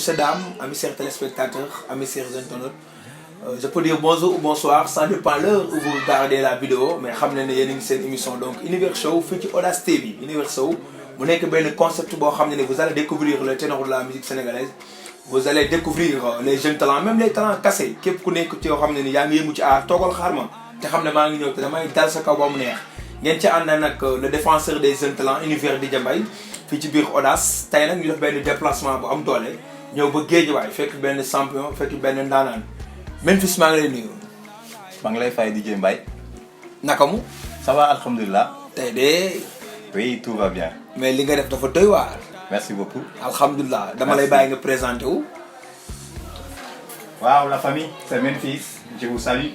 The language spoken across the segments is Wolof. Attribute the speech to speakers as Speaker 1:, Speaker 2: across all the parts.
Speaker 1: messieurs, dames, amis chers téléspectateurs, amis chers internautes. Je peux dire bonjour ou bonsoir, ça dépend l'heure où vous regardez la vidéo, mais xam ne yéen a ngi seen émission donc Univers Show fii ci Audace TV. Univers Show mu nekk benn concept boo xam ne vous allez découvrir le ténor de la musique sénégalaise, vous allez découvrir les jeunes talents, même les talents cassés. Képp ku nekk ci yoo xam ne ni yaa ngi yëngu ci aar toogal xaar ma te xam ne maa ngi ñëw te damay dal sa kaw ba mu neex. ngeen ci ànd nag le défenseur des jeunes talents Univers Dj Mbaye fii ci biir Audace tey nag ñu def benn déplacement bu am doole ñëw ba Guédiawaye fekk benn champion fekk benn ndaanaan Memphis maa ngi lay nuyu.
Speaker 2: maa ngi lay fay DJ Mbaye.
Speaker 1: naka mu.
Speaker 2: ça va alhamdulilah.
Speaker 1: tey de.
Speaker 2: oui tout va bien.
Speaker 1: mais li nga def dafa doy waar.
Speaker 2: merci beaucoup.
Speaker 1: alhamdulilah dama lay bàyyi nga présenté wu.
Speaker 2: waaw la famille c'est Memphis je vous salue.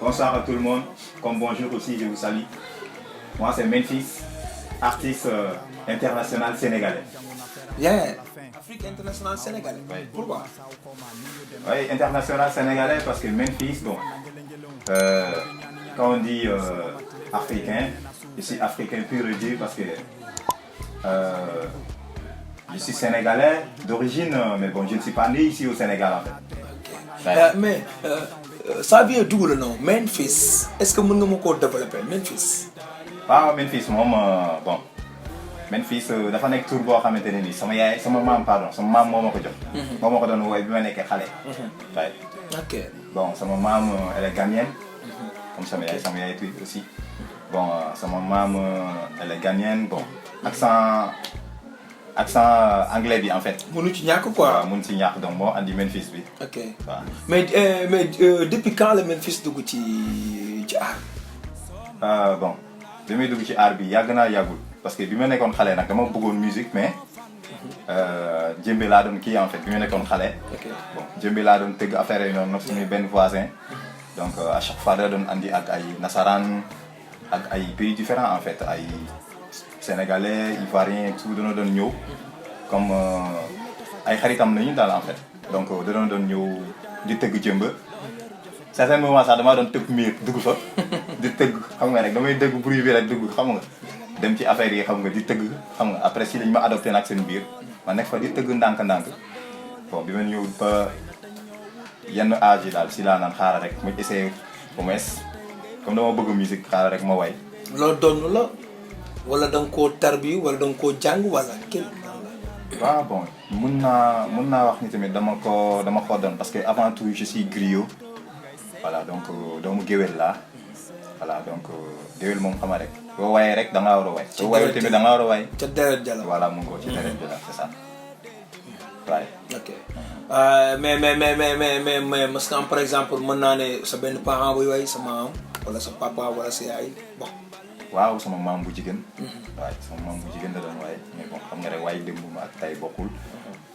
Speaker 2: bonsoir à tout le monde comme bonjour aussi je vous salue. moi c'est Memphis artiste international sénégalais.
Speaker 1: yeah. Afrique internationale sénégalaise.
Speaker 2: Oui.
Speaker 1: Pourquoi?
Speaker 2: Oui, international sénégalais parce que Memphis, bon, quand on dit africain, je suis africain pur et dur parce que je suis sénégalais d'origine, mais bon, je ne suis pas né ici au Sénégal en fait.
Speaker 1: Okay. Mais ça vient d'où le nom Memphis? Est-ce que vous pouvez développer Memphis?
Speaker 2: Ah, Memphis, moi, bon. Memphis dafa nekk tur boo xamante ne nii sama maam moo ma ko jox. moo ma ko doon woowee bi ma nekkee xale. waaye.
Speaker 1: ok
Speaker 2: bon sama maam elle est ghanéenne. comme sama yaay tuy aussi. bon sama maam elle est ghanéenne bon accent anglais bi en fait.
Speaker 1: mënu ci ñàkk quoi.
Speaker 2: waaw mënu ci ñàkk donc moo andi Memphis bi.
Speaker 1: ok
Speaker 2: waaw
Speaker 1: mais depuis quand la Memphis dugg ci art.
Speaker 2: bon bi muy dugg ci art bi yàgg naa yàggul. parce que bi ma nekkoon xale nag dama bëggoon musique mais jëmbe laa doon kii en fait bi ma nekkoon xale. bon jëmbe laa doon tëgg affaire yi noonu nag suñuy benn voisin. donc à chaque fois da doon andi ak ay nasaraan ak ay pays différents en fait ay sénégalais ivoiriens tout dana doon ñëw comme ay xaritam nañu daal en fait donc dana doon ñëw di tëgg jëmba. certains moments sax damaa doon tëgg miir dugg fa di tëgg xam nga rek damay dëgg bruit bi rek dugg xam nga. dem ci affaire yi xam nga di tëgg xam nga après si lañ ma adopté nag seen biir ma nekk fa di tëgg ndànk-ndànk bon bi ma ñëw ba yenn âge yi daal si laa naan xaaral rek ma essayé au moins comme dama bëgg musique xaaral rek ma way.
Speaker 1: loolu doon la wala da nga koo tarbi wala da nga koo jàng wala kenn.
Speaker 2: waaw bon mun naa wax ni tamit dama ko doon parce que avant tout je suis griot voilà donc doomu géwél laa voilà donc géwél moom xama rek. boo wayee rek da ngaa war a way. soo wayee tamit da ngaa war a way.
Speaker 1: ca deret jala.
Speaker 2: voilà mu ngi ko ci deret jala c'est ça. waaye.
Speaker 1: ok mais parce que par exemple mën naa ne sa benn parent buy way sa maam wala sa papa wala sa yaay bon.
Speaker 2: waaw sama maam bu jigéen. waaye sama maam bu jigéen da doon waye mais bon xam nga rek waay démb ma ak tay bokkul.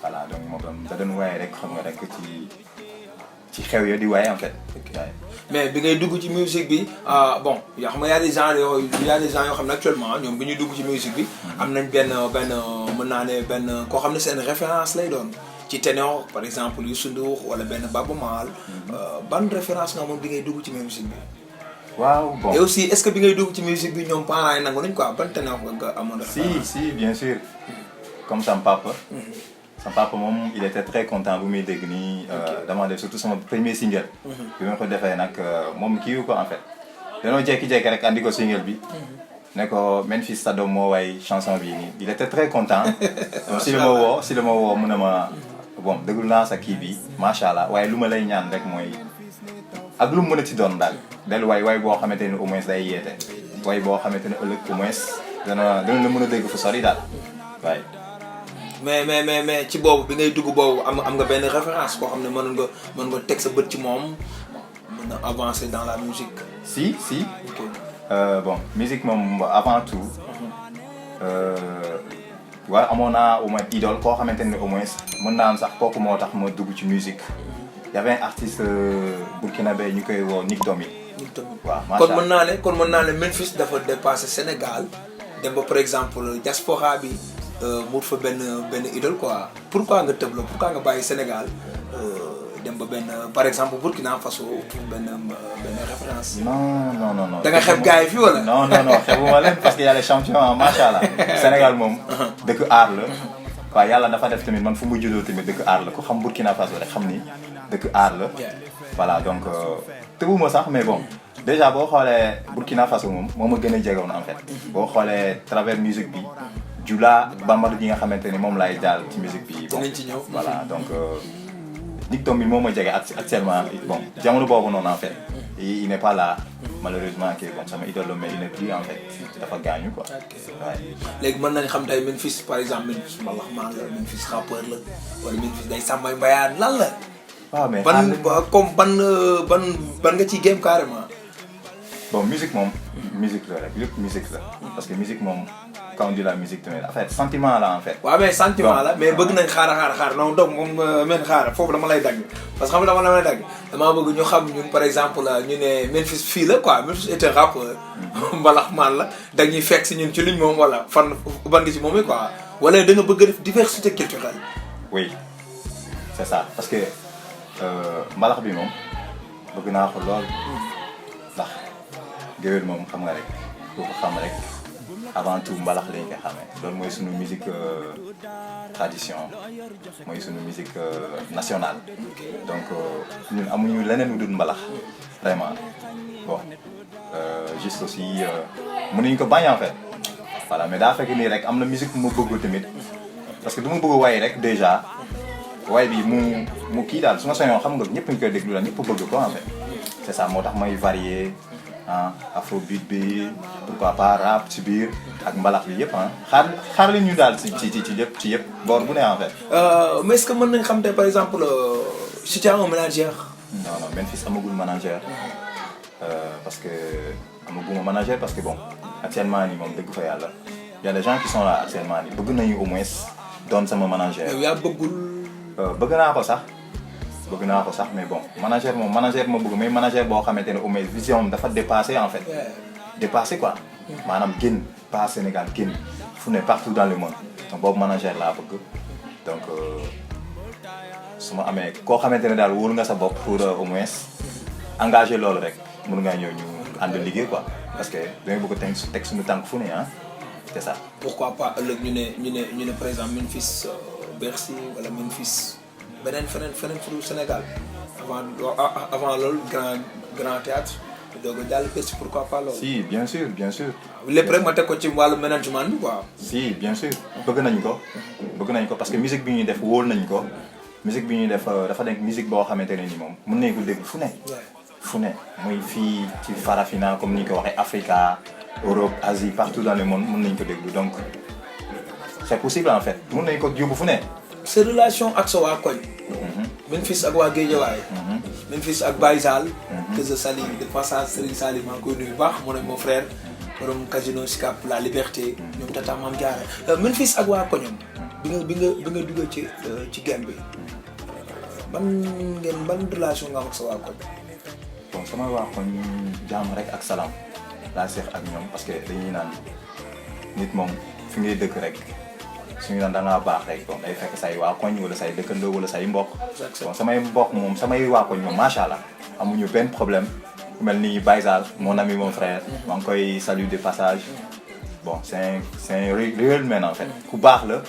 Speaker 2: voilà donc moom da doon waye rek xam nga rek ci xew ya di waye en fait.
Speaker 1: mais bi ngay dugg ci musique bi bon yoo xam nga y a des gens yoo xam ne actuellement ñoom bi ñuy dugg ci musique bi. am nañ benn mën naa ne benn koo xam ne seen référence lay doon ci ténor par exemple Youssou Ndour wala benn Baaba Maal. ban référence nga amoon bi ngay dugg ci musique bi.
Speaker 2: waaw bon
Speaker 1: et aussi est-ce que bi ngay dugg ci musique bi ñoom parents yi nangu nañ quoi ban ténor nga amoon référence.
Speaker 2: si bien sûr comme sama papa. sama papa moom il était très content bu muy dégg nii dama def surtout sama premier single. bi ma ko defee nag moom kii wu ko en fait. danoo jékki-jékki rek andi ko single bi. ne ko Memphis sa doom moo way chanson bii nii il était très content. donc si la ma woo mu ne ma bon déglu naa sa kii bi macha allah waaye lu ma lay ñaan rek mooy ak lu mu mën a ci doon daal. del way boo xamante ne au moins day yeete. way boo xamante ne ëllëg au moins dana la mën a dégg fu sori daal waaye.
Speaker 1: mais ci boobu bi ngay dugg boobu am nga benn référence koo xam ne mën nga teg sa bët ci moom mën a avancer dans la musique.
Speaker 2: si.
Speaker 1: ok
Speaker 2: bon musique moom avant tout. waaye amoon naa au moins idole koo xamante ne au moins mën naa am sax kooku moo tax ma dugg ci musique. y avait un artiste burkinabé ñu koy woo Nick Domi. waaw macha
Speaker 1: allah kon mën naa ne Memphis dafa dépassé Sénégal dem ba par exemple diaspora bi. mu fa benn idole quoi pourquoi nga tëb la pourquoi nga bàyyi Sénégal dem ba benn par exemple Burkina Faso benn référence.
Speaker 2: non.
Speaker 1: da nga xeeb gars yi fii wala.
Speaker 2: non xeebuma leen parce que y a les champions macha allah. Sénégal moom dëkk aar la waaw yàlla dafa def tamit man fu mu juddoo tamit dëkk aar la ko xam Burkina Faso rek xam ni dëkk aar la. voilà donc tëbuma sax mais bon déjà boo xoolee Burkina Faso moom moo ma gën a jegoon en fait. boo xoolee travers musique bi Jula ak Bambara gi nga xamante ni moom laay daal ci musique bi. bon
Speaker 1: dinañ ci ñëw.
Speaker 2: voilà donc Dicton bi moo ma jege actuellement bon jamono boobu noonu en fait. il n'est pas là malheureusement que bon sama idole mais il n'est plus en fait dafa gaañu quoi.
Speaker 1: léegi mën nañ xam tey Memphis par exemple Memphis mbalaxmaan la Memphis rappeur la wala Memphis day sàmmay mbayaan lan la.
Speaker 2: waaw mais
Speaker 1: comme ban nga ciy game carrément.
Speaker 2: bon musique moom musique la rek lépp musique la parce que musique moom quand on dit la musique tamit en fait sentiment la en fait.
Speaker 1: waaw mais sentiment la mais bëgg nañ xaar non donc moom men xaar foofu dama lay dagg parce que xam nga dama lay dagg damaa bëgg ñu xam ñun par exemple ñu ne Memphis fii la quoi Memphis est un rappeur mbalaxmaan la dañuy fekk si ñun ci luñ moom wala fan ban nga ci moom quoi wala da nga bëgg def diversité culturelle.
Speaker 2: oui c'est ça parce que mbalax bi moom bëgg naa ko lool ndax géwél moom xam nga rek boo ko xam rek avant tout mbalax lañ koy xamee loolu mooy sunu musique tradition mooy sunu musique nationale donc ñun amuñu leneen lu dul mbalax vraiment bon juste aussi mënuñ ko bañ en fait voilà mais daa fekk nii rek am na musique mu bëgg tamit parce que du ma bëgg way rek déjà way bi mu kii daal su ma soñoon xam nga ñëpp ñu koy déglu la ñëpp bëgg ko en fait c'est ça moo tax may varier afrobeat bi pourquoi pas rap ci biir ak mbalax bi yëpp xaar li ñu daal ci yëpp boor bu ne en fait.
Speaker 1: mais est-ce que mën nañ xam te par exemple si tu as un manager.
Speaker 2: non Memphis amagul manager parce que amaguma manager parce que bon actuellement nii moom dëgg fa yàlla y a des gens qui sont là actuellement nii bëgg nañu au moins doon sama manager.
Speaker 1: yow yaa bëggul.
Speaker 2: bëgg naa ko sax mais bon manager ma bëgg mais manager boo xamante ne au moins vision dafa dépassé en fait. dépassé quoi. maanaam génn pas Sénégal génn fu ne partout dans le monde donc boobu manager laa bëgg donc su ma amee koo xamante ne daal wóolu nga sa bopp pour au moins engager loolu rek mën ngaa ñëw ñu ànd liggéey quoi parce que dañoo bëgg a teg suñu tànk fu ne c'est ça.
Speaker 1: pourquoi pas ëllëg ñu ne par exemple Memphis Bercy wala Memphis beneen feneen fu Sénégal avant loolu grand théâtre doog a jàll Bercy pourquoi pas loolu.
Speaker 2: si bien sûr.
Speaker 1: lépp rek ma teg ko ci wàllu management bi quoi.
Speaker 2: si bien sûr bëgg nañ ko parce que musique bi ñuy def wóol nañ ko musique bi ñuy def dafa nekk musique boo xamante ne ni moom mën nañ ko déglu fu ne muy fii ci Farafina comme ni ñu ko waxee Africa Europe Asie partout dans le monde mën nañ ko déglu donc c'est possible en fait mën nañ ko yóbbu fu ne.
Speaker 1: sa relation ak sa waa koñ. Memphis ak waa Guédiawaye. Memphis ak Baye Sall. que je salue de passage Serigne Salim maa ngi koy nuyu bu baax mu ne mon frère borom Casino Sicap La Liberté ñoom Tata Mame Diarra Memphis ak waa koñam bi nga dugal ci game bi ban relation nga am ak sa waa koñ.
Speaker 2: bon sama waa koñ jàmm rek ak salaam laa seex ak ñoom parce que dañuy naan nit moom fi ngay dëkk rek suñu naan da ngaa baax rek bon day fekk say waa koñ wala say dëkkandoo wala say mbokk. bon samay mbokk moom samay waa koñ moom macha allah amuñu benn problème ku mel ni Baye Sall mon ami mon frère. maa ngi koy saluer de passage bon c'est un real man en fait ku baax la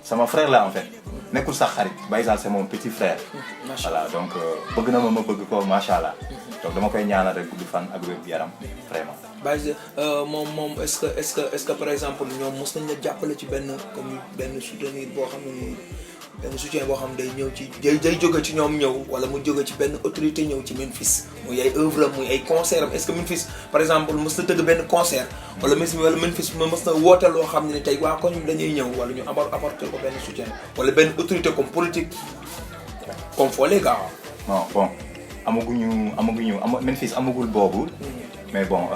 Speaker 2: sama frère la en fait nekkul sax xarit Baye Sall c'est mon petit frère. voilà donc bëgg na ma bëgg ko macha allah. donc dama koy ñaanal rek gudd fan ak wér gu yaram vraiment.
Speaker 1: Baye moom est-ce que par exemple ñoom mos nañ la jàppale ci benn soutenir boo xam ne benn soutien boo xam day ñëw ci day jóge ci ñoom ñëw wala mu jóge ci benn autorité ñëw ci Memphis muy ay œuvre am muy ay concert am est-ce que Memphis par exemple mos na tëgg benn concert wala Memphis mos na woote loo xam ne tey waa koñ dañuy ñëw wala ñu apporter ko benn soutien wala benn autorité comme politique comme foo les gars.
Speaker 2: non bon amaguñu Memphis amagul boobu. mais bon.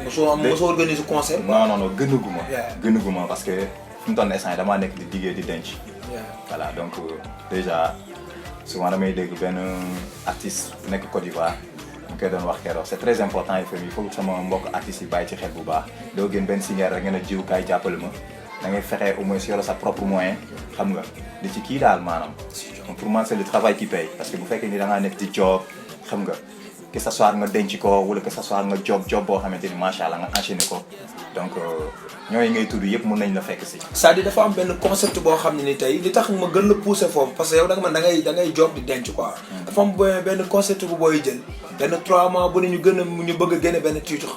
Speaker 1: mosoo organiser concert.
Speaker 2: non gënuguma parce que fi mu toll nii instant damaa nekk di liggéey di denc. voilà donc déjà souvent damay dégg benn artiste nekk Côte d'Ivoire mu koy doon wax keroog c'est très important il faut sama mbokk artistes yi bàyyi ci xel bu baax. doo gën benn singer rek ngeen a jiw kaay jàppale ma da ngay fexe au moins yore sa propre moyen xam nga di ci kii daal maanaam. donc pour moi c'est le travail qui paye parce que bu fekkee ni da ngaa nekk di job xam nga. que ça soit nga denc ko wala que ça soit nga job boo xamante ni macha allah nga enchaîner ko donc ñooy ngay tudd yëpp mën nañ la fekk si.
Speaker 1: c'est-à-dire dafa am benn concept boo xam ne ni tey li tax ma gën la pousser foofu parce que yow da nga man da ngay job di denc quoi. dafa am benn concept bu booy jël benn 3 mois bu ne ñu bëgg a génne benn titre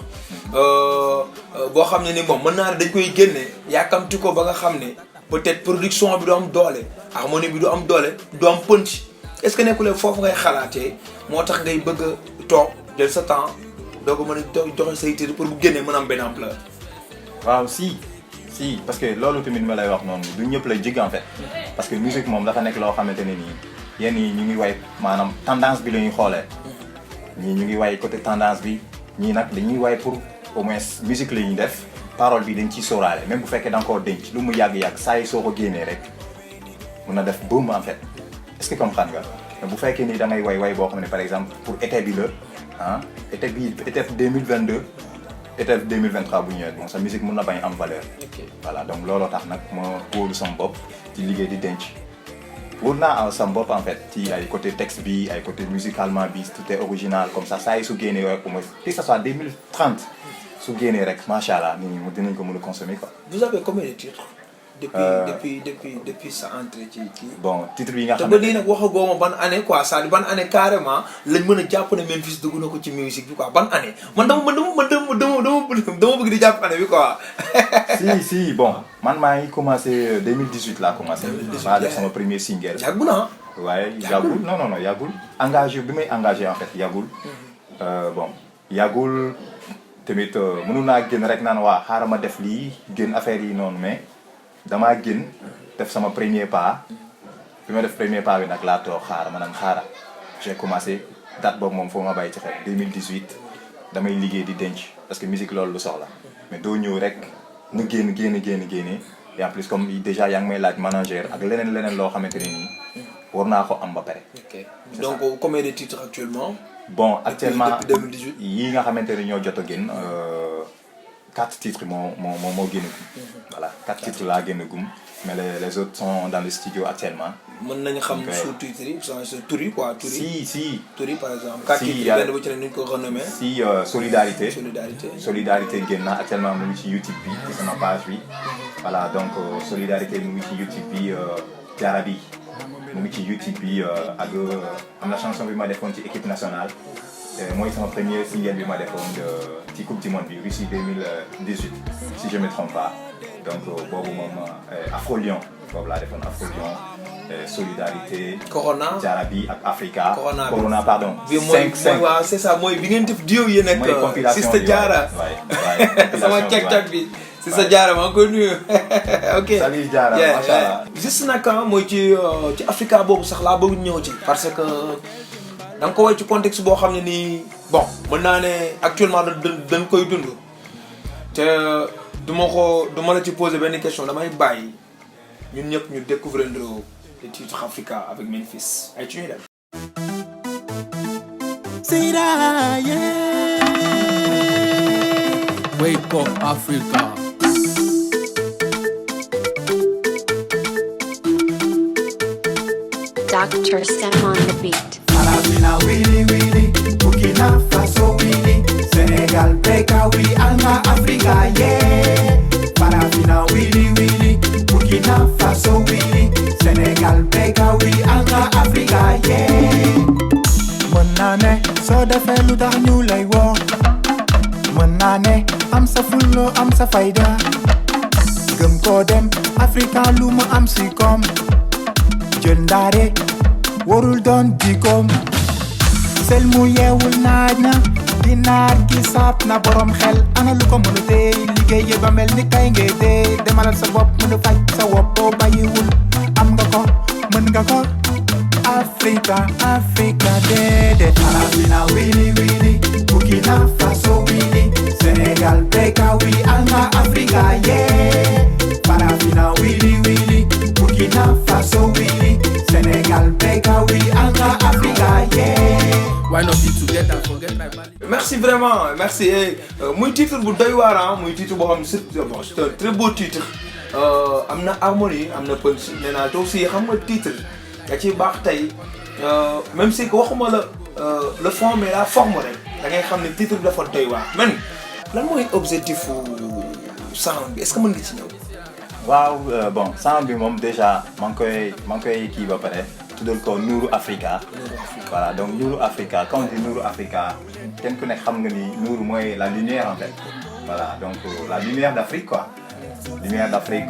Speaker 1: boo xam ne ni moom mën naa ne dañ koy génne yàkkamti ko ba nga xam ne peut-être production bi du am doole harmonie bi du am doole du am punch est-ce que nekkulee foofu ngay xalaatee moo tax ngay bëgg a toog jël sa temps doo ko mën a joxe say titre pour bu génnee mën a am benn ampleur.
Speaker 2: waaw si parce que loolu tamit ma lay wax noonu du ñëpp lay jig en fait parce que musique moom dafa nekk loo xamante ne nii yenn yi ñu ngi way maanaam tendance bi la ñuy xoolee ñii ñu ngi way côté tendance bi ñii nag dañuy way pour au moins musique la ñuy def parole bi dañ ciy sóoraale même bu fekkee da nga koo denc lu mu yàgg-yàgg saa yi soo ko génnee rek mun na def boom en fait est-ce que comprendre nga mais bu fekkee ni da ngay way boo xam ne par exemple pour été bi la été 2022 été 2023 bu ñëwee bon sa musique mun na bañ am valeur. voilà donc looloo tax nag ma wóolu sama bopp ci liggéey di denc wóolu naa sama bopp en fait ci ay côté texte bi ay côté musicalement bi tout est original comme ça saa yi su génnee rek au moins que ça soit 2030 su génnee rek macha allah nit ñi dinañ ko mën a consommer quoi.
Speaker 1: vous avez combien de titres. depuis sa entrée ci kii.
Speaker 2: bon titre bi nga xam
Speaker 1: ne te ba nii nag waxagoo ma ban année quoi c'est-à-dire ban année carrément lañ mën a jàpp ne Memphis dugg na ko ci musique bi quoi ban année man dama bëgg di jàpp année bi quoi.
Speaker 2: si bon man maa ngi commencé 2018 laa commencé. 2018 maa def sama premier single.
Speaker 1: yàggul ah.
Speaker 2: waaye yàggul non yàggul. engagé bi may engagé en fait yàggul. bon yàggul tamit mënu naa génn rek naan waa xaaral ma def lii génn affaire yi noonu mais. damaa génn def sama premier pas bi ma def premier pas bi nag laa toog xaara j'ai commencé date boobu moom foo ma bàyyi ci xel 2018 damay liggéey di denc parce que musique loolu lu soxla mais doo ñëw rek nga génne et en plus comme déjà yaa ngi may laaj manager ak leneen loo xamante ne nii war naa ko am ba pare.
Speaker 1: donc combien de titres actuellement.
Speaker 2: bon actuellement
Speaker 1: depuis 2018
Speaker 2: yii nga xamante ne ñoo jot a génn 4 titres moo génn gum. voilà 4 titres laa génn gum mais les autres sont dans le studio actuellement.
Speaker 1: mën nañu xam sous-titres yi tur yi quoi.
Speaker 2: si
Speaker 1: tur yi par exemple. 4 titres benn bu ci ne ñu ko renommé.
Speaker 2: si solidarité génn na actuellement mu ngi ci YouTube bi ci sama page bi. voilà donc solidarité mu ngi ci YouTube bi Jarabi mu ngi ci YouTube bi ak am na chanson bi ma defoon ci équipe nationale. mooy sama premier single bi ma defoon ci coupe du monde bi Russie 2018 si je me trompe pas donc boobu moom Afro Lion boobu laa defoon Afro Lion solidarité.
Speaker 1: Corona
Speaker 2: Jarabi ak Africa. Corona pardon.
Speaker 1: 5 waaw c'est ça mooy bi ngeen def diw yi nekk.
Speaker 2: mooy compilation
Speaker 1: Sista Diarra sama cag bi Sista Diarra maa ngi koy nuyu. ok
Speaker 2: salut Diarra macha allah.
Speaker 1: juste nag mooy ci Africa boobu sax laa bëgg ñëw ci parce que. da nga ko woy ci contexte boo xam ne nii bon mën naa ne actuellement dañ koy dund te du ma la ci poser benn question damay bàyyi ñun ñëpp ñu découvrir le titre Africa avec Memphis ay ci ñuy dem.
Speaker 3: Wake up Africa.
Speaker 4: Dr. Sam on the beat.
Speaker 5: Farafina Willy Willy, Burkina Faso Willy, Senegal Beka we Anga Africa yeah. Farafina Willy Willy, Burkina Faso Willy, Senegal Beka we Anga Africa yeah. Mën naa ne soo defee lu tax ñu lay woo, mën naa ne am sa fulla am sa fayda, gëm ko dem Africa lu mu am si koom, jël ndaare warul doon jikoom sel mu yeewul naaj na ginaar gi saab na borom xel ana lu ko mën a tey liggéey ba mel ni kay ngay tey demalal sa bopp mën a faj sa wopp boo bàyyiwul am nga ko mën nga ko Africa déedéet. Farafina Willy Willy, Burkina Faso Willy, Senegal Beka we anga Africa yeah. Farafina Willy Willy, Burkina Faso Willy, Senegal Beka we anga Africa yeah.
Speaker 3: Why not be together forget tribalism.
Speaker 1: merci vraiment merci muy titre bu doy waar muy titre boo xam ne c'est un très beau titre am na harmonie am na punch nee naa te aussi xam nga titre da ciy baax tey même si que waxuma la le fond mais la forme rek da ngay xam ne titre bi dafa doy waar man lan mooy objectif sound bi est-ce que mën nga ci ñëw.
Speaker 2: waaw bon sound bi moom déjà maa ngi koy kii ba pare tuddal ko Nourou Africa. voilà donc Nourou Africa quand on dit Nourou Africa kenn ku nekk xam nga ni Nourou mooy la lumière en fait voilà donc la lumière d'Afrique quoi. lumière d'Afrique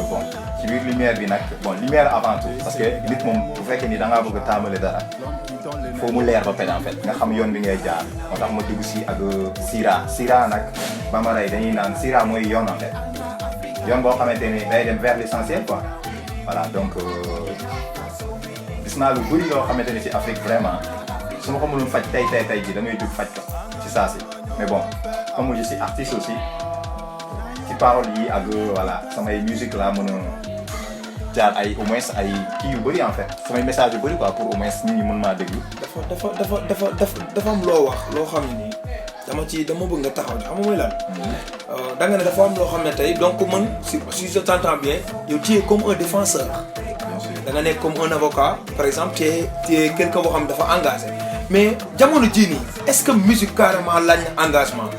Speaker 2: bon ci biir lumière bi nag bon lumière avant tout parce que nit moom bu fekkee ni da ngaa bëgg a tàmbali dara foo mu leer ba pare en fait nga xam yoon bi ngay jaar moo tax ma dugg si ak Sira nag bambara yi dañuy naan Sira mooy yoon en fait yoon boo xamante ni day dem vers l'essentiel quoi voilà donc gis naa lu bëri loo xamante ni ci Afrique vraiment su ma ko mënoon faj tey ji damay dugg faj ko ci saa si mais bon comme je suis artiste aussi. ci paroles yi ak voilà samay musique la mën a jaar ay au moins ay kii yu bëri en fait samay message yu bëri quoi pour au moins nit ñi mën maa déglu.
Speaker 1: dafa am loo wax loo xam ne nii dama bëgg nga taxaw xam nga mooy lan. da nga ne dafa am loo xam ne tey donc man si je t'entends bien yow tu es comme un défenseur.
Speaker 2: bien sûr
Speaker 1: da nga nekk comme un avocat par exemple tu es quelqu'un boo xam ne dafa engagé mais jamono jii nii est-ce que musique carrément laaj na engagement.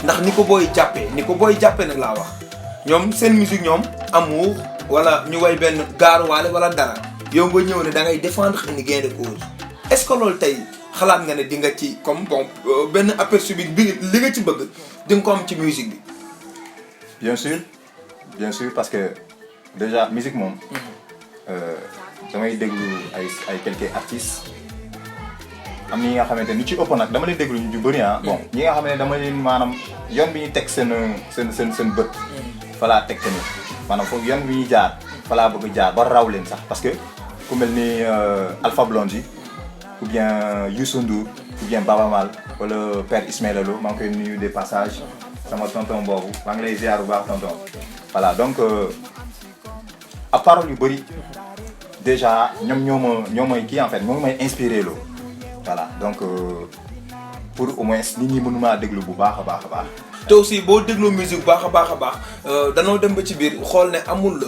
Speaker 1: ndax ni ko booy jàppee nag laa wax ñoom seen musique ñoom amour wala ñu way benn gaaruwaale wala dara yow nga ñëw ne da ngay défendre une gain de cause est-ce que loolu tey xalaat nga ne di nga ci comme bon benn aperçu bi li nga ci bëgg di nga ko am ci musique bi.
Speaker 2: bien sûr parce que déjà musique moom damay déglu ay quelques artistes. am ñi nga xamante ni ci ëpp nag dama leen déglu ñu bëri bon ñi nga xam ne dama leen maanaam yoon bi ñu teg seen bët fa laa teg tamit maanaam foofu yoon bi ñuy jaar fa laa bëgg jaar ba raw leen sax parce que ku mel ni Alpha Blondy ou bien Youssou Ndour ou bien Baba Maal wala Père Ismaël Lo maa ngi koy nuyu des passages sama tonton boobu maa ngi lay ziar bu baax tonton voilà donc à parole yu bëri déjà ñoo may kii en fait ñoo may inspiré loo voilà donc pour au moins nit ñi mën maa déglu bu baax a baax.
Speaker 1: te aussi boo dégloo musique bu baax a baax danoo dem ba ci biir xool ne amul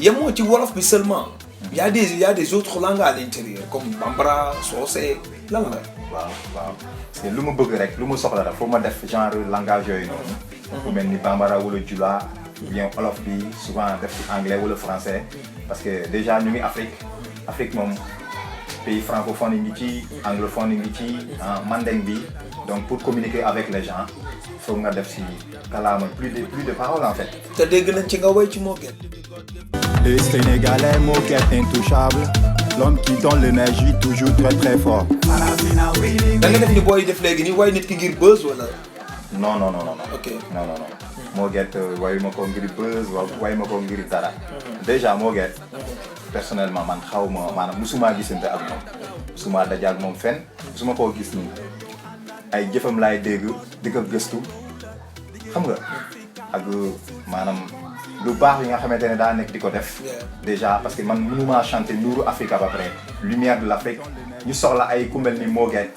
Speaker 1: yemoo ci wolof bi seulement. y a des autres langues à l'intérieur comme bambara soose lan la.
Speaker 2: waaw parce que lu ma bëgg rek lu ma soxla rek foo ma def genre langage yooyu noonu. ku mel ni bambara wala jula ou bien olof bi souvent def ci anglais wala français parce que déjà ñu ngi Afrique moom. pays francophone yi ngi ci anglophone yi ngi ci mandeng bi donc pour communiquer avec les gens foog nga def ci kalaama plus de paroles en fait.
Speaker 1: te dégg nañ ci nga woy ci Mo Gates.
Speaker 5: Les Sénégalais Mo Gates intouchable, l'homme qui donne l'énergie toujours très fort.
Speaker 1: da nga def ni booy def léegi nii way nit ki ngir buzz wala.
Speaker 2: non.
Speaker 1: ok
Speaker 2: non. Mo Gates wayu ma ko ngir buzz wayu ma ko ngir dara. déjà Mo Gates personnellement man xaw ma maanaam musuma gisante ak moom musuma daje ak moom fenn musuma koo gis nii ay jëfam laay dégg di ko gëstu xam nga ak maanaam lu baax yi nga xamante ne daa nekk di ko def déjà parce que man mënuma chanter Nourou Africa ba pare lumière de l'Afrique ñu soxla ay ku mel ni Mo Gates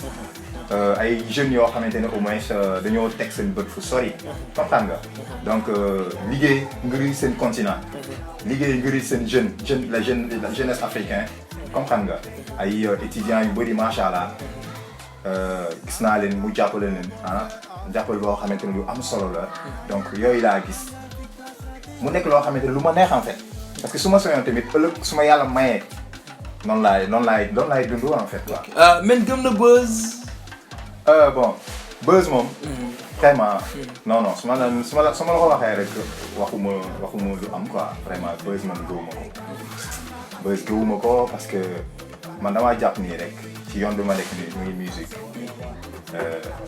Speaker 2: ay jeunes yoo xamante ne au moins dañoo teg seen bët fu sori comprendre nga donc liggéey ngir seen continent liggéey ngir seen la jeunesse africain comprendre nga ay étudiants yu bëri macha allah gis naa leen mu jàppale leen jàppale boo xamante ne lu am solo la donc yooyu laa gis mu nekk loo xamante ne lu ma neex en fait parce que su ma soñoon tamit ëllëg su ma yàlla mayee noonu laay dund en fait quoi.
Speaker 1: men gëm na buzz.
Speaker 2: bon buzz moom. vraiment non su ma la ko waxee rek waxuma lu am quoi vraiment buzz moom gëwuma ko parce que man damaa jàpp nii rek ci yoon bi ma nekk nii muy musique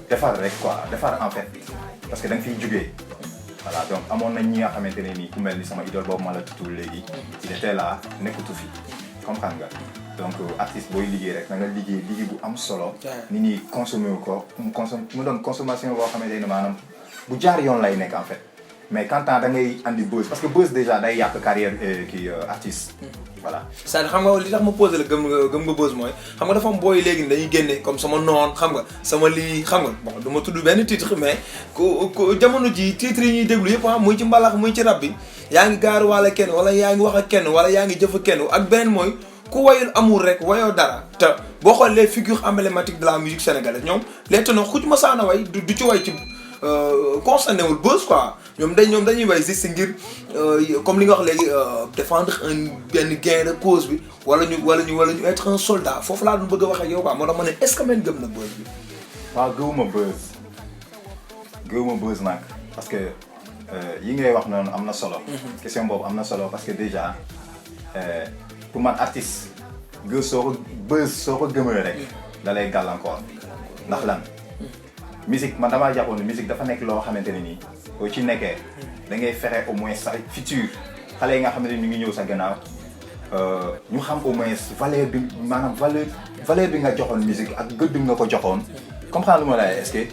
Speaker 2: defar rek quoi defar en fait parce que da nga fiy jugee voilà donc amoon nañ ñi nga xamante ne nii ku mel ni sama idole boobu ma la tutul léegi il était là nekkatu fi comprendre nga. donc artiste booy liggéey rek na nga liggéey bu am solo. nit ñi consommé wu ko mu doon consommation boo xamante ne maanaam bu jaar yoon lay nekk en fait mais quand da ngay andi buzz parce que buzz déjà day yàq carrière kii artiste. voilà
Speaker 1: c'est-à-dire xam nga li tax ma posé la gëm nga buzz mooy xam nga dafa am booy léegi dañuy génne comme sama noon xam nga sama lii xam nga bon du ma tudd benn titre mais ku jamono ji titre yi ñuy déglu yëpp muy ci mbalax muy ci rap bi yaa ngi gaar waale kenn wala yaa ngi wax ak kenn wala yaa ngi jëf ak kenn ak benn mooy. ku wayul amul rek wayoo dara te boo xoolee les figures emblématiques de la musique sénégalaise ñoom les ténors ku ci masaana way du ci way ci concerné wul buzz quoi ñoom dañuy way juste ngir comme li nga wax léegi défendre benn gain de cause bi wala ñu être un soldat foofu laa doon bëgg a wax ak yow quoi moo tax ma ne est-ce que man gëm na buzz bi.
Speaker 2: waaw gëwuma buzz nag parce que yi ngay wax noonu am na solo. question boobu am na solo parce que déjà pour man artiste buzz soo ko gëmee rek da lay gàllankoor ndax lan. musique man damaa jàppoon ne musique dafa nekk loo xamante ne nii boo ci nekkee da ngay fexe au moins sa futur xale yi nga xam ne ñu ngi ñëw sa gannaaw ñu xam au moins valeur bi maanaam valeur bi nga joxoon musique ak gëdd bi nga ko joxoon comprendre lu ma lay est-ce que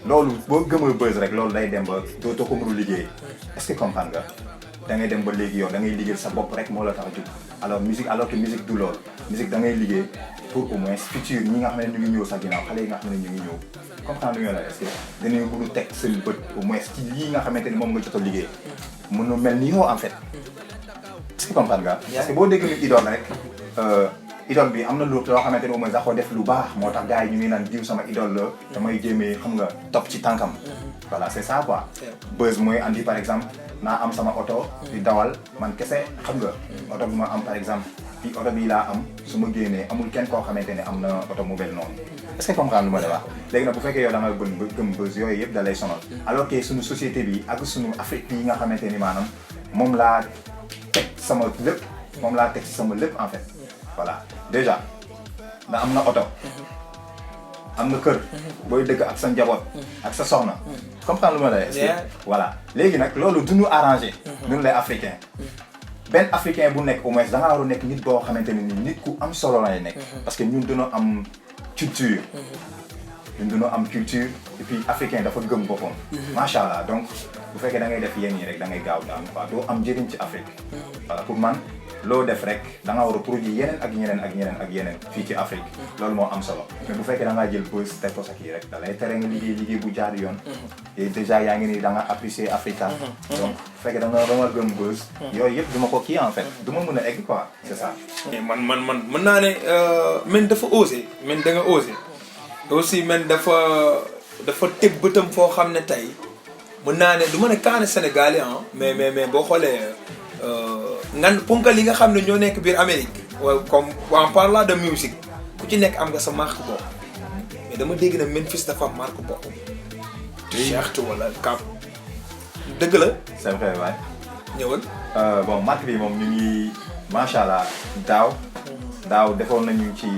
Speaker 2: loolu boo gëmal buzz rek loolu day dem ba dootoo ko mënu liggéey est-ce que comprendre nga da ngay dem ba léegi yow da ngay liggéey sa bopp rek moo la tax a jóg alors que musique du loolu musique da ngay liggéey pour au moins futur ñi nga xam ne ñu ngi ñëw sa ginnaaw xale yi nga xam ne ñu ngi ñëw comprendre nga la est-ce que dañuy mënu teg seen bët au moins ci lii nga xamante ni moom nga jot a liggéey mën na mel ni yow en fait est-ce que comprendre nga parce que boo dégg ni idole rek idole bi am na loo xamante ni au moins sax ko def lu baax moo tax gars yi ñu ngi naan diw sama idole la damay jéemee xam nga topp ci tànkam voilà c'est ça quoi buzz mooy andi par exemple naa am sama oto di dawal man kese xam nga oto bi ma am par exemple fii oto bii laa am su ma génnee amul kenn koo xamante ne am na oto mu mel noonu est-ce que comprendre lu ma la wax léegi nag bu fekkee yow da nga gëm buzz yooyu yëpp da lay sonal alors que suñu société bi ak suñu Afrique yi nga xamante ni maanaam moom laa teg sama lépp en fait voilà déjà da am na oto am na kër booy dëkk ak sa njaboot ak sa soxna comprendre lu ma la est-ce que voilà léegi nag loolu du ñu arrangé ñun les africains benn africain bu nekk au moins da nga war a nekk nit boo xamante ne ni nit ku am solo lay nekk parce que ñun dañoo am culture et puis africain dafa gëm boppam macha allah donc bu fekkee da ngay def yéen yi rek da ngay gaaw daan quoi doo am njëriñ ci Afrique voilà pour man loo def rek da nga war a produire yeneen ak yeneen fii ci Afrique loolu moo am solo mais bu fekkee da ngaa jël buzz teg ko sa kii rek da lay tere nga liggéey bu jaar yoon et déjà yaa ngi ni da nga apprécier Africa donc bu fekkee da nga gëm buzz yooyu yëpp duma ko kii en fait du ma mën a egg quoi c'est ça
Speaker 1: man mën naa ne men dafa osé men da nga osé aussi men dafa teg bëtam foo xam ne tey mën naa ne du ma ne kaane sénégalais mais boo xoolee ngan ponkal yi nga xam ne ñoo nekk biir Amérique comme en parlant de musique ku ci nekk am nga sa marque bopp mais dama dégg na Memphis dafa am marque bopp t-shirt wala cap dëgg la
Speaker 2: c'est vrai waay
Speaker 1: ñëwal
Speaker 2: bon marque bi moom ñu ngi macha allah daaw defoon nañu ci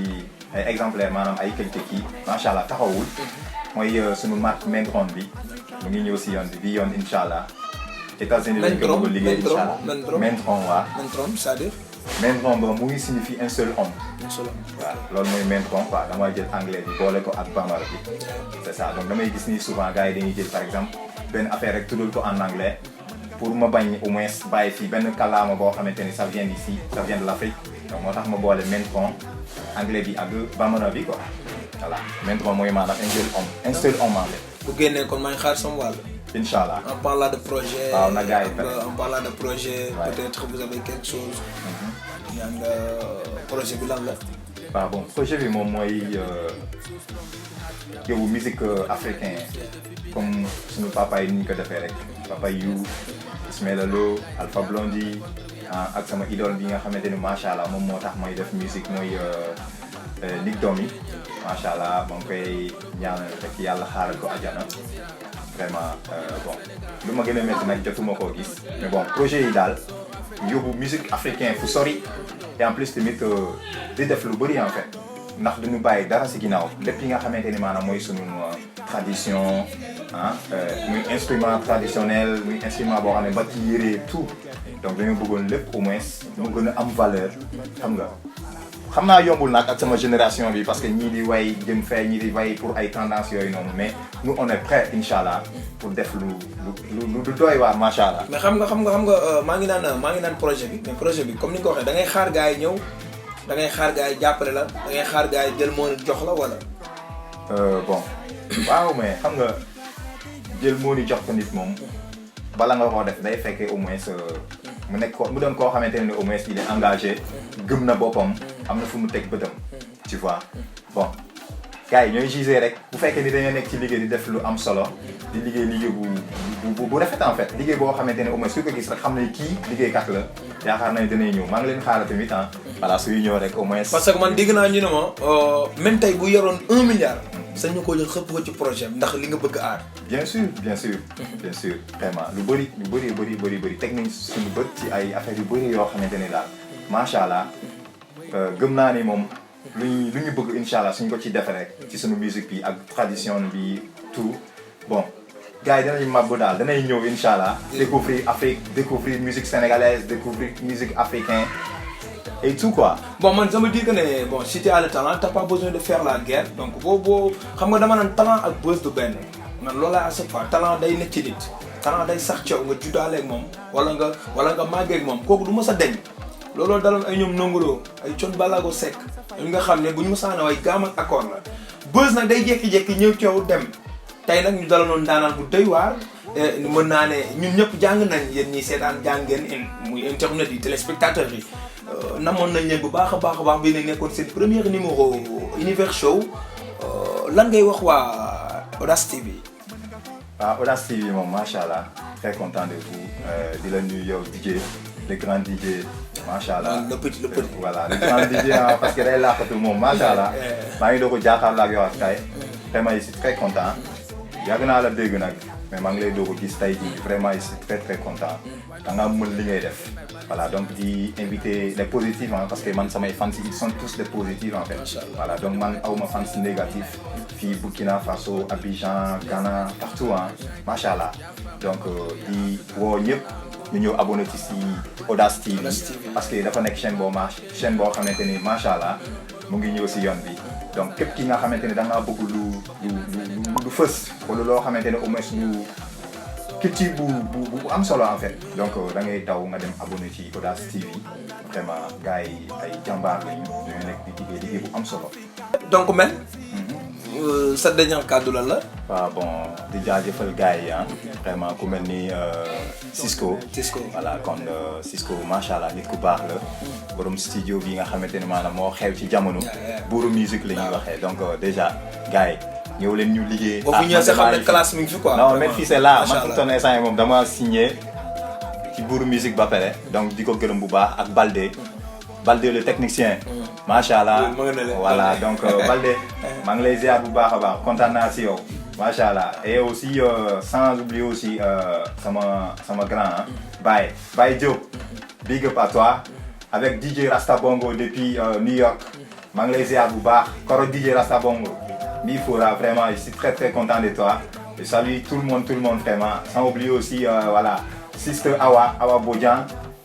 Speaker 2: ay exemplaires maanaam ay quelques kii macha allah taxawul mooy sunu marque Mentron bi mu ngi ñëw si yoon bi yoon incha allah États-Unis lañ ko bëgg a liggéey incha allah Mentron waa
Speaker 1: Mentron c'est-à-dire
Speaker 2: Mentron ba mu ngi signifie un seul homme waaw loolu mooy Mentron quoi damay jël anglais bi boole ko ak bambara bi c'est ça donc damay gis ni souvent gars yi dañuy jël par exemple benn affaire rek tuddal ko en anglais pour ma bañ au moins bàyyi fii benn kàllaama boo xamante ni ça vient d'ici ça vient de l'Afrique donc moo tax ma boole Mentron anglais bi ak bambara bi quoi voilà Mentron mooy maanaam un seul homme en fait.
Speaker 1: bu génnee kon maa ngi xaar sama wàll.
Speaker 2: incha allah
Speaker 1: en parlant de projet.
Speaker 2: waaw na gars yi
Speaker 1: en parlant de projet. peut-être vous avez quelque chose. yaa nga projet bi lan la.
Speaker 2: waaw bon projet bi moom mooy yow musique africain comme suñu papa yi ni ñu ko defee rek papa yu Ismaël Lo Alpha Blondy ak sama idole bi nga xamante ni macha allah moom moo tax may def musique mooy Nick Domi macha allah maa ngi koy ñaanal rek yàlla xaaral ko àjjana vraiment bon lu ma gën a métti nag jotuma koo gis mais bon projet yi daal yóbbu musique africain fu sori et en plus tamit di def lu bëri en fait ndax duñu bàyyi dara si ginnaaw lépp yi nga xamante ni maanaam mooy sunu tradition muy instrument traditionnel muy instrument boo xam ne ba ci yére tout donc dañu bëggoon lépp au moins mu gën a am valeur xam naa yombul nag ak sama génération bi parce que ñii di way jëm fee ñii di way pour ay tendances yooyu noonu mais nous on est prêt incha allah pour def lu doy waar macha allah.
Speaker 1: mais xam nga maa ngi naan projet bi mais projet bi comme ni nga ko waxee da ngay xaar gars yi ñëw da ngay xaar gars yi jàppale la da ngay xaar gars yi jël moo jox la wala.
Speaker 2: bon waaw mais xam nga jël moo ni jox ko nit moom bala nga koo def day fekkee au moins mu doon koo xamante ne au moins il est engagé gëm na boppam am na fu mu teg bëtam tu vois bon gars yi ñooy gisé rek bu fekkee ni dañoo nekk ci liggéey di def lu am solo di liggéey bu rafet en fait liggéey boo xamante ne au moins su ko gis rek xam ne kii liggéeykat la yaakaar nañ dinañ ñëw maa ngi leen xaaral tamit ah voilà suy ñëw rek au moins.
Speaker 1: parce que man dégg naa ñu ne ma même tey bu yoroon 1 milliard. sañ ñu ko jël xëpp ko ci projet ndax li nga bëgg aar.
Speaker 2: bien sûr vraiment lu bëri teg nañ suñu bët ci ay affaires yu bëri yoo xamante ne daal macha allah gëm naa ni moom lu ñu bëgg incha allah suñ ko ci defee rek ci suñu musique bi ak tradition bi tout bon gars yi danañ màbb daal danay ñëw incha allah. découvrir Afrique découvrir musique sénégalaise découvrir musique africaine et tout quoi.
Speaker 1: bon man ça me dit que ne bon si tu as le talent t'as pas besoin de faire la guerre donc boo xam nga dama naan talent ak buzz du benn man loolu à chaque fois talent day nekk ci nit talent day sax coow nga juddaaleeg moom wala nga màggeeg moom kooku du mës a deñ looloo daloon ay ñoom nongoloo ay con balago sekk ñi nga xam ne bu ñu mësaana way gaam ak accord la buzz nag day jékki-jékki ñëw coow dem tey nag ñu dalanoon daanaan bu doy waar mën naa ne ñun ñëpp jàng nañ yéen ñi seetaan jàng ngeen muy internet yi téléspectateurs yi namoon nañ leen bu baax a baax bi ne nekkoon seen premier numéro Univers Show lan ngay wax waa Audace TV.
Speaker 2: waaw Audace TV moom macha allah très content de vous di la nuyu yow DJ le grand DJ macha allah.
Speaker 1: le petit
Speaker 2: voilà le grand DJ parce que day laaxatu moom macha allah. maa ngi doog a jàkkaarloo ak yow ak kay vraiment je suis très content yàgg naa la dégg nag mais maa ngi lay doog a gis tey jii vraiment je suis très content da nga mën li ngay def. Voilà, donc di inviter les positifs parce que man samay fans ils sont tous des positifs en fait. Voilà, donc man awma fans négatifs fii Burkina Faso, Abidjan, Ghana, partout machallah. Donc di woo ñëpp ñu ñëw abonné ci si Audace TV parce que dafa nekk chaîne boo xamante ni machallah mu ngi ñëw si yoon bi. Donc képp ki nga xamante ni da ngaa bëgg lu fës wala loo xamante ne au moins lu culture bu am solo en fait donc da ngay daw nga dem abonné ci Audace TV vraiment gars yi ay jàmbaar lañu ñooy nekk di liggéey bu am solo.
Speaker 1: donc men sa dernier kàddu lan la.
Speaker 2: waaw bon di jaajëfal gars yi vraiment ku mel ni Cisco. Voilà kon Cisco macha allah nit ku baax la. borom studio bi nga xamante ne maanaam moo xew ci jamono. buuru musique la ñuy waxee donc déjà gars yi. ñëw leen ñu liggéey.
Speaker 1: boo fi ñëwee sa xam ne classe mi ngi fi quoi.
Speaker 2: non mais fii c'est là man fi mu toll instant yi moom dama signé ci buuru musique ba pare donc di ko gërëm bu baax ak Balde le technicien. macha allah voilà donc Balde maa ngi lay ziar bu baax a baax kontaan naa si yow macha allah et aussi sans oublier aussi sama grand Baye Diop. big up à toi avec DJ Rasta Bongo depuis New York maa ngi lay ziar bu baax koro DJ Rasta Bongo. Bifora, vraiment, je suis très content de toi. Je salue tout le monde vraiment. Sans oublier aussi, voilà, Sister Awa Bodian.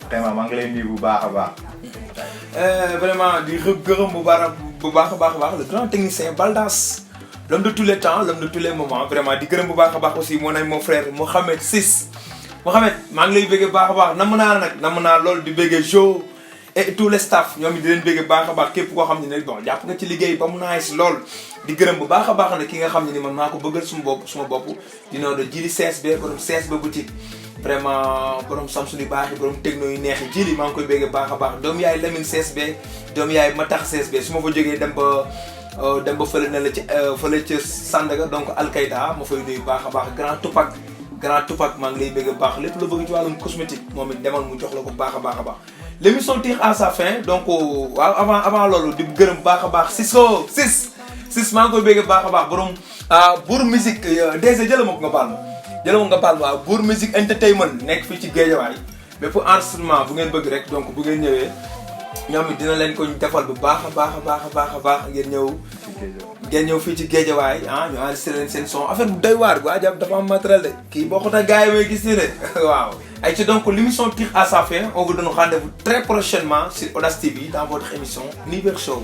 Speaker 2: Vraiment, maa ngi lay nuyu bu baax a baax.
Speaker 1: Vraiment, di gërëm bu baax a baax le grand technicien Baldas. L'homme de tous les temps, l'homme de tous les moments. Vraiment, di gërëm bu baax a baax aussi mon frère Mohamed Sis. Mohamed, maa ngi lay bëgg baax a baax namm naa lool di bëgg Jo. Et tous les staff ñoom it di leen bëgg baax a baax képp koo xam ne bon jàpp nga ci liggéey ba mu nice lool di gërëm bu baax a baax ne ki nga xam ne ni man maa ko bëggal suma bopp dina de jili CSB borom CSB boutique vraiment borom Samsung yu baax yi borom techno yu neex yi jili maa ngi koy bëgg baax a baax doom yaay Lamine CSB doom yaay Matax CSB su ma fa jógee dem ba fële ne la ci fële ca Sandaga donc Alkaïda ma fay nuyu baax a baax Grand Tupac maa ngi lay bëgg baax lépp la bëgg ci wàllum cosmétique moom it demal mu jox la ko baax a baax l'émission tire à sa fin donc waaw avant loolu di gërëm baax a baax Sis maa ngi koy bëgg baax a baax borom Bour musique DG jëla ma ko nga baal ma Bour musique entertainment nekk fii ci Guédiawaye bépp enregistrement bu ngeen bëgg rek donc bu ngeen ñëwee ñoom it dina leen ko defal bu baax a baax ngeen ñëw fii ci Guédiawaye ñu enregistré leen seen son affaire bu doy waar bu ajab dafa am matériel de kii boo ko tax gars yi may gis nii de waaw et donc l'émission tire à sa fin on vous donne rendez-vous très prochainement sur Audace TV dans votre émission Univers Show.